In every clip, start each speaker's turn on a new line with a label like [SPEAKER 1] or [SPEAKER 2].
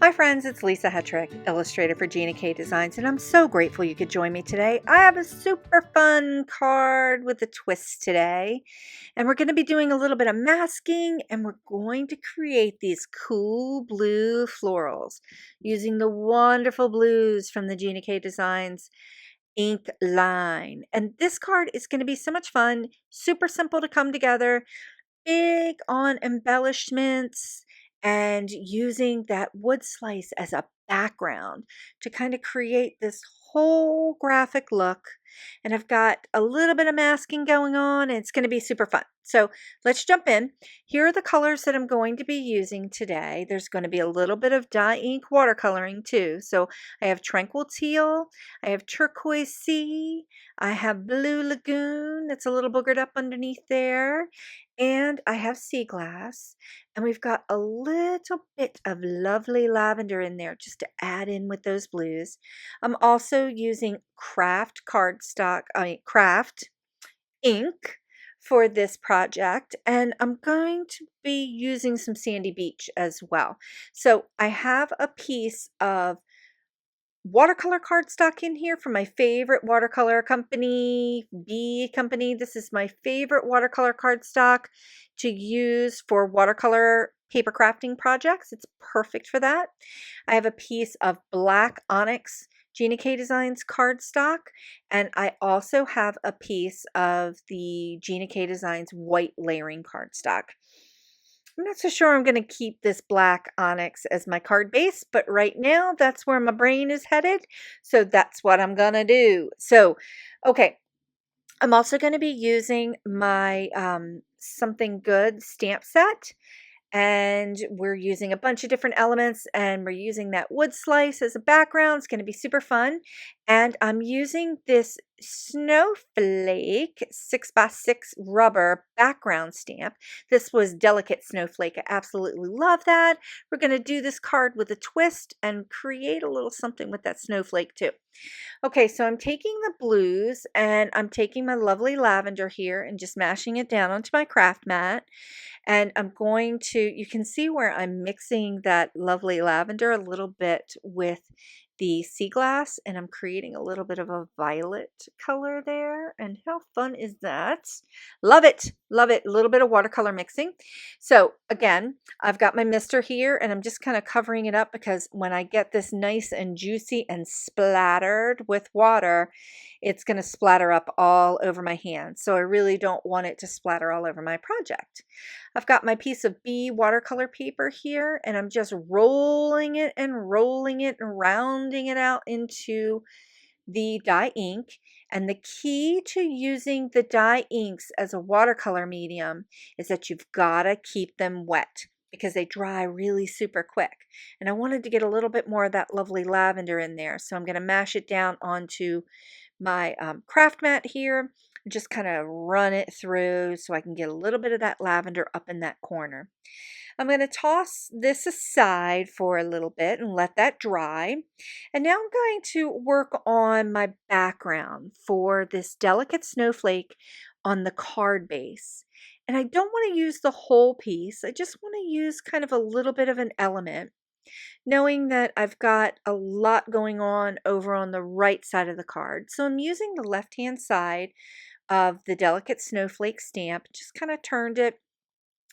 [SPEAKER 1] Hi friends, it's Lisa Hetrick, illustrator for Gina K Designs, and I'm so grateful you could join me today. I have a super fun card with a twist today, and we're going to be doing a little bit of masking, and we're going to create these cool blue florals using the wonderful blues from the Gina K Designs ink line. And this card is going to be so much fun, super simple to come together, big on embellishments and using that wood slice as a background to kind of create this whole graphic look. And I've got a little bit of masking going on, and it's going to be super fun. So let's jump in. Here are the colors that I'm going to be using today. There's going to be a little bit of dye ink watercoloring too. So I have Tranquil Teal, I have Turquoise Sea, I have Blue Lagoon that's a little boogered up underneath there, and I have Sea Glass, and we've got a little bit of lovely lavender in there just to add in with those blues. I'm also using craft ink for this project, and I'm going to be using some Sandy Beach as well. So I have a piece of watercolor cardstock in here from my favorite watercolor company, B Company. This is my favorite watercolor cardstock to use for watercolor paper crafting projects. It's perfect for that. I have a piece of black onyx Gina K Designs cardstock, and I also have a piece of the Gina K Designs white layering cardstock. I'm not so sure I'm going to keep this black onyx as my card base, but right now that's where my brain is headed. So that's what I'm going to do. So, okay, I'm also going to be using my Something Good stamp set. And we're using a bunch of different elements, and we're using that wood slice as a background. It's going to be super fun. And I'm using this snowflake 6x6 rubber background stamp. This was Delicate Snowflake. I absolutely love that. We're going to do this card with a twist and create a little something with that snowflake too. Okay, so I'm taking the blues and I'm taking my lovely lavender here and just mashing it down onto my craft mat. And I'm going to, you can see where I'm mixing that lovely lavender a little bit with the sea glass, and I'm creating a little bit of a violet color there. And how fun is that? Love it. Love it. A little bit of watercolor mixing. So again, I've got my mister here, and I'm just kind of covering it up because when I get this nice and juicy and splattered with water, it's going to splatter up all over my hands. So I really don't want it to splatter all over my project. I've got my piece of B watercolor paper here, and I'm just rolling it and rounding it out into the dye ink. And the key to using the dye inks as a watercolor medium is that you've got to keep them wet because they dry really super quick. And I wanted to get a little bit more of that lovely lavender in there. So I'm going to mash it down onto my craft mat here and just kind of run it through so I can get a little bit of that lavender up in that corner. I'm going to toss this aside for a little bit and let that dry. And now I'm going to work on my background for this Delicate Snowflake on the card base. And I don't want to use the whole piece. I just want to use kind of a little bit of an element, knowing that I've got a lot going on over on the right side of the card. So I'm using the left-hand side of the Delicate Snowflake stamp, just kind of turned it,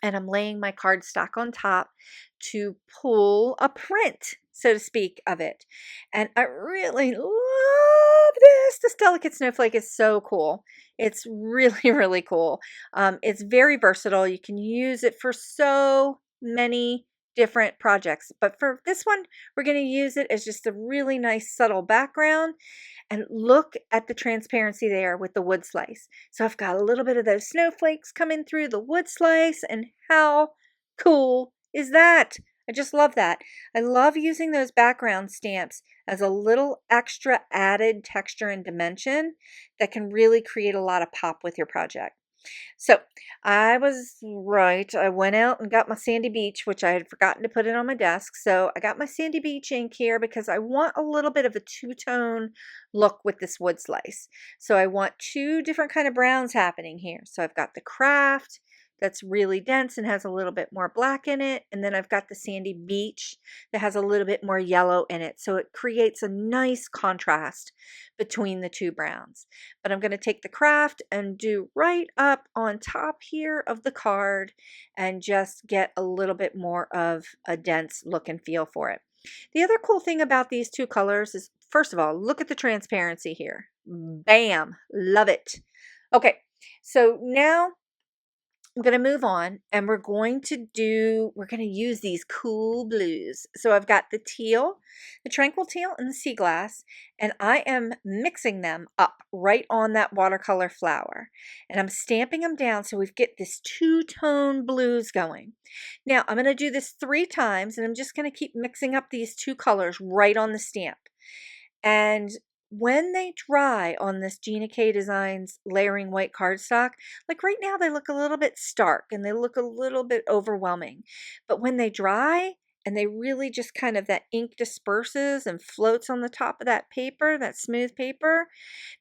[SPEAKER 1] and I'm laying my cardstock on top to pull a print, so to speak, of it. And I really love this. This Delicate Snowflake is so cool. It's really, really cool. It's very versatile. You can use it for so many different projects. But for this one, we're going to use it as just a really nice subtle background. And look at the transparency there with the wood slice. So I've got a little bit of those snowflakes coming through the wood slice, and how cool is that? I just love that. I love using those background stamps as a little extra added texture and dimension that can really create a lot of pop with your project. So I was right. I went out and got my Sandy Beach, which I had forgotten to put it on my desk. So I got my Sandy Beach ink here because I want a little bit of a two-tone look with this wood slice. So I want two different kind of browns happening here. So I've got the craft, that's really dense and has a little bit more black in it. And then I've got the sandy beach that has a little bit more yellow in it. So it creates a nice contrast between the two browns. But I'm going to take the craft and do right up on top here of the card and just get a little bit more of a dense look and feel for it. The other cool thing about these two colors is, first of all, look at the transparency here. Bam, love it. Okay, so now I'm going to move on and we're going to use these cool blues. So I've got the teal, the tranquil teal and the sea glass, and I am mixing them up right on that watercolor flower. And I'm stamping them down so we get this two-tone blues going. Now I'm going to do this 3 times and I'm just going to keep mixing up these two colors right on the stamp. And when they dry on this Gina K Designs layering white cardstock, like right now they look a little bit stark and they look a little bit overwhelming. But when they dry and they really just kind of, that ink disperses and floats on the top of that paper, that smooth paper,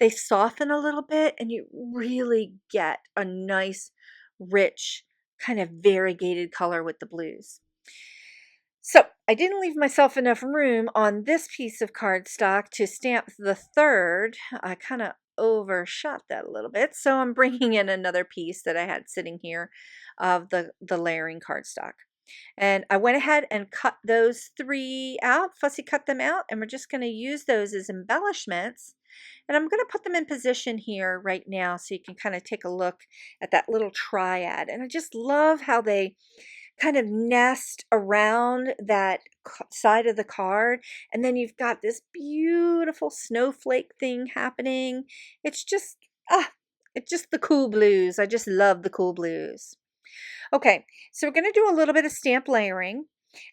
[SPEAKER 1] they soften a little bit and you really get a nice, rich, kind of variegated color with the blues. So I didn't leave myself enough room on this piece of cardstock to stamp the third. I kind of overshot that a little bit. So I'm bringing in another piece that I had sitting here of the layering cardstock. And I went ahead and cut those 3 out, fussy cut them out, and we're just going to use those as embellishments. And I'm going to put them in position here right now so you can kind of take a look at that little triad. And I just love how they kind of nest around that side of the card, and then you've got this beautiful snowflake thing happening. It's just it's just the cool blues. I just love the cool blues. Okay, so we're going to do a little bit of stamp layering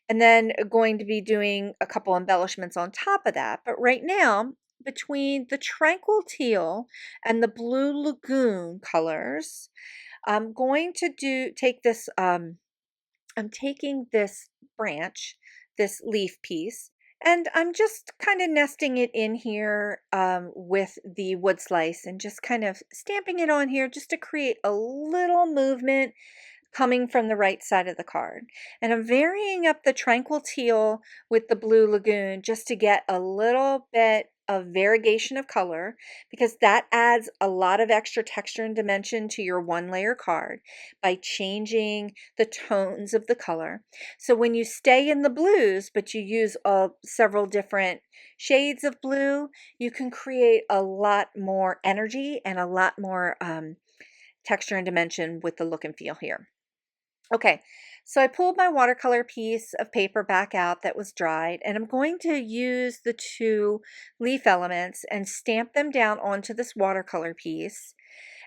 [SPEAKER 1] and then going to be doing a couple embellishments on top of that. But right now, between the tranquil teal and the blue lagoon colors, I'm going to take this I'm taking this branch, this leaf piece, and I'm just kind of nesting it in here with the wood slice and just kind of stamping it on here just to create a little movement coming from the right side of the card. And I'm varying up the tranquil teal with the blue lagoon just to get a little bit of variegation of color, because that adds a lot of extra texture and dimension to your 1-layer card by changing the tones of the color. So when you stay in the blues but you use several different shades of blue, you can create a lot more energy and a lot more texture and dimension with the look and feel here. Okay, so I pulled my watercolor piece of paper back out that was dried, and I'm going to use the 2 leaf elements and stamp them down onto this watercolor piece.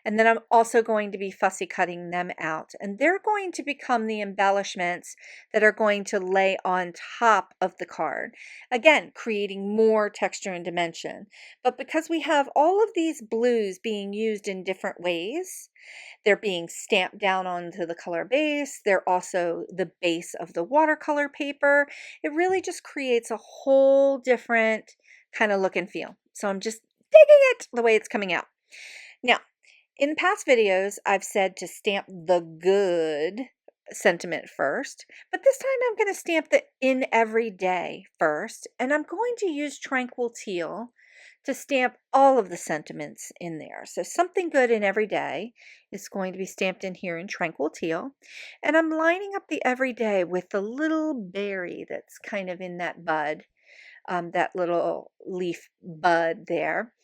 [SPEAKER 1] And then I'm also going to be fussy cutting them out. And they're going to become the embellishments that are going to lay on top of the card. Again, creating more texture and dimension. But because we have all of these blues being used in different ways, they're being stamped down onto the color base. They're also the base of the watercolor paper. It really just creates a whole different kind of look and feel. So I'm just digging it the way it's coming out. Now, in past videos, I've said to stamp the good sentiment first, but this time I'm going to stamp the in everyday first, and I'm going to use tranquil teal to stamp all of the sentiments in there. So something good in everyday is going to be stamped in here in tranquil teal, and I'm lining up the everyday with the little berry that's kind of in that bud, that little leaf bud there.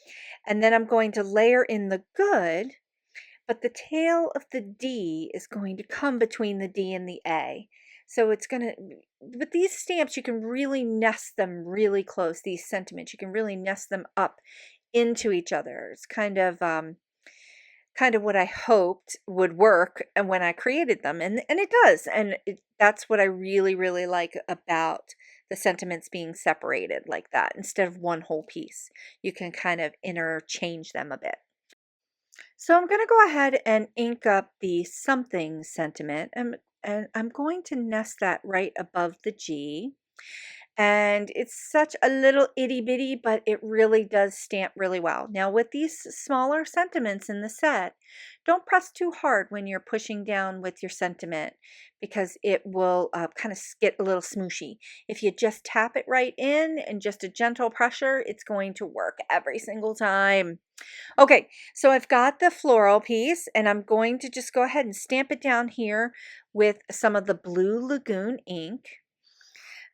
[SPEAKER 1] And then I'm going to layer in the good, but the tail of the D is going to come between the D and the A. So it's going to, with these stamps, you can really nest them really close, these sentiments. You can really nest them up into each other. It's kind of what I hoped would work and when I created them. And it does. And that's what I really, really like about the sentiments being separated like that. Instead of one whole piece, you can kind of interchange them a bit. So I'm going to go ahead and ink up the something sentiment, and I'm going to nest that right above the G. And it's such a little itty bitty, but it really does stamp really well. Now with these smaller sentiments in the set, don't press too hard when you're pushing down with your sentiment because it will kind of get a little smooshy. If you just tap it right in and just a gentle pressure, it's going to work every single time. Okay, so I've got the floral piece and I'm going to just go ahead and stamp it down here with some of the Blue Lagoon ink.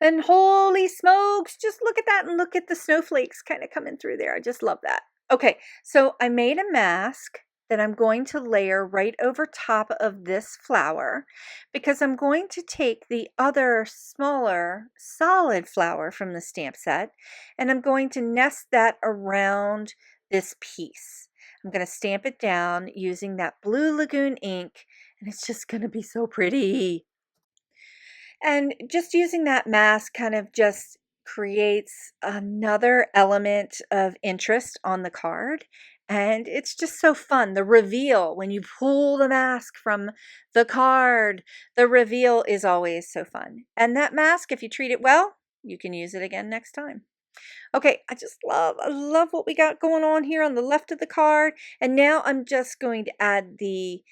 [SPEAKER 1] And holy smokes, just look at that and look at the snowflakes kind of coming through there. I just love that. Okay, so I made a mask that I'm going to layer right over top of this flower because I'm going to take the other smaller solid flower from the stamp set and I'm going to nest that around this piece. I'm going to stamp it down using that Blue Lagoon ink and it's just going to be so pretty. And just using that mask kind of just creates another element of interest on the card. And it's just so fun. The reveal, when you pull the mask from the card, the reveal is always so fun. And that mask, if you treat it well, you can use it again next time. Okay, I love what we got going on here on the left of the card. And now I'm just going to add the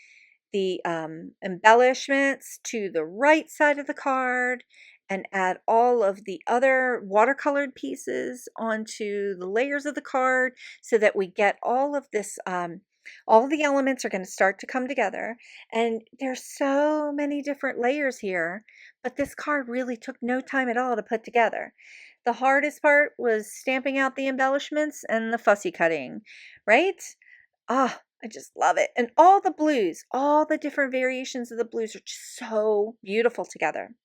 [SPEAKER 1] embellishments to the right side of the card and add all of the other watercolored pieces onto the layers of the card so that we get all of this, all the elements are going to start to come together. And there's so many different layers here, but this card really took no time at all to put together. The hardest part was stamping out the embellishments and the fussy cutting, right? Ah, I just love it. And all the blues, all the different variations of the blues are just so beautiful together.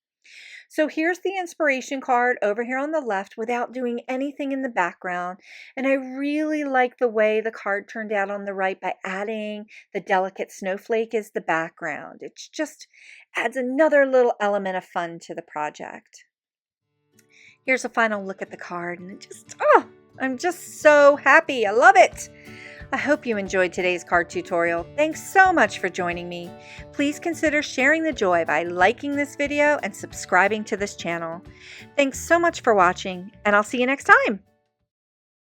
[SPEAKER 1] So here's the inspiration card over here on the left without doing anything in the background. And I really like the way the card turned out on the right by adding the Delicate Snowflake as the background. It just adds another little element of fun to the project. Here's a final look at the card and it just, I'm just so happy. I love it. I hope you enjoyed today's card tutorial. Thanks so much for joining me. Please consider sharing the joy by liking this video and subscribing to this channel. Thanks so much for watching, and I'll see you next time.